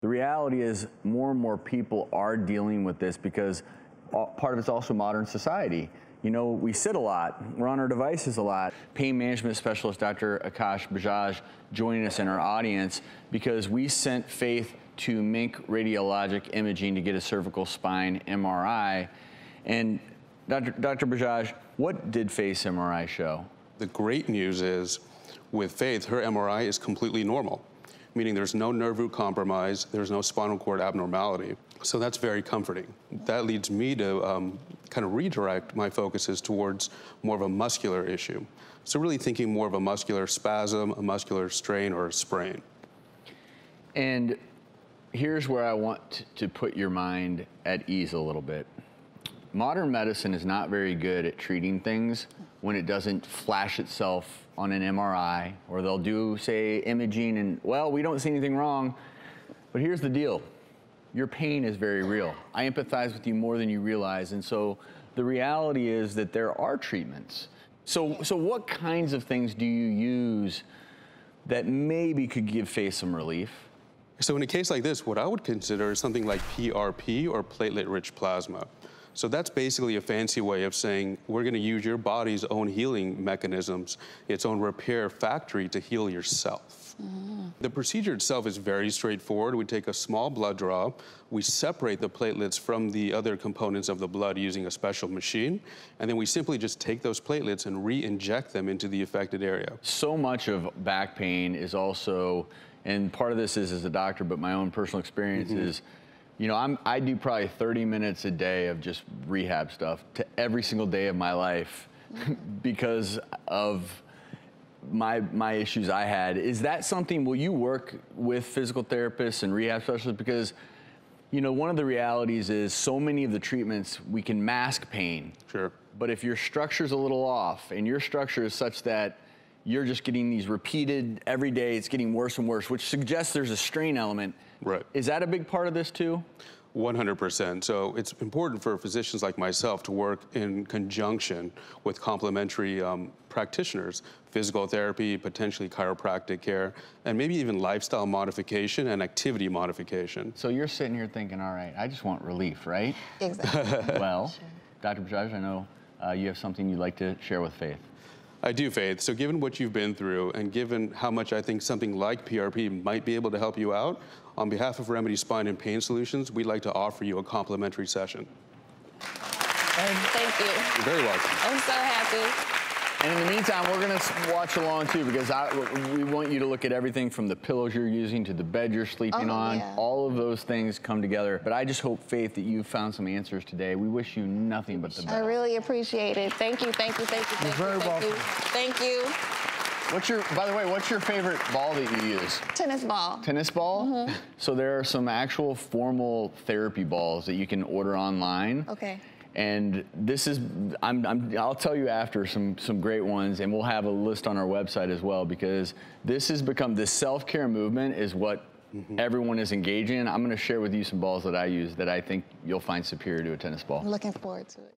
The reality is more and more people are dealing with this because part of it's also modern society. You know, we sit a lot, we're on our devices a lot. Pain management specialist Dr. Akash Bajaj joining us in our audience because we sent Faith to Mink Radiologic Imaging to get a cervical spine MRI. And Dr. Bajaj, what did Faith's MRI show? The great news is, with Faith, her MRI is completely normal, meaning there's no nerve root compromise, there's no spinal cord abnormality. So that's very comforting. That leads me to kind of redirect my focuses towards more of a muscular issue. So really thinking more of a muscular spasm, a muscular strain, or a sprain. And here's where I want to put your mind at ease a little bit. Modern medicine is not very good at treating things when it doesn't flash itself on an MRI, or they'll do, say, imaging and, well, we don't see anything wrong. But here's the deal. Your pain is very real. I empathize with you more than you realize. And so the reality is that there are treatments. So what kinds of things do you use that maybe could give Faith some relief? So in a case like this, what I would consider is something like PRP, or platelet-rich plasma. So that's basically a fancy way of saying we're going to use your body's own healing mechanisms, its own repair factory to heal yourself. The procedure itself is very straightforward. We take a small blood draw, we separate the platelets from the other components of the blood using a special machine, and then we simply just take those platelets and re-inject them into the affected area. So much of back pain is also, and part of this is as a doctor, but my own personal experience is, you know, I do probably 30 minutes a day of just rehab stuff to every single day of my life because of my issues I had. Is that something, will you work with physical therapists and rehab specialists? Because, you know, one of the realities is so many of the treatments, we can mask pain. Sure. But if your structure's a little off and your structure is such that you're just getting these repeated every day, it's getting worse and worse, which suggests there's a strain element. Right. Is that a big part of this too? 100%. So it's important for physicians like myself to work in conjunction with complementary practitioners, physical therapy, potentially chiropractic care, and maybe even lifestyle modification and activity modification. So you're sitting here thinking, all right, I just want relief, right? Exactly. Well, sure. Dr. Bajaj, I know you have something you'd like to share with Faith. I do, Faith. So given what you've been through and given how much I think something like PRP might be able to help you out, on behalf of Remedy Spine and Pain Solutions, we'd like to offer you a complimentary session. Thank you. You're very welcome. I'm so happy. And in the meantime, we're going to watch along too, because we want you to look at everything from the pillows you're using to the bed you're sleeping on. Yeah. All of those things come together. But I just hope, Faith, that you found some answers today. We wish you nothing but the best. I really appreciate it. Thank you, thank you, thank you, thank you. You're very welcome. Thank you. By the way, what's your favorite ball that you use? Tennis ball. Tennis ball? So there are some actual formal therapy balls that you can order online. Okay. And this is, I'll tell you after some great ones, and we'll have a list on our website as well, because this has become, this self-care movement is what everyone is engaging in. I'm going to share with you some balls that I use that I think you'll find superior to a tennis ball. I'm looking forward to it.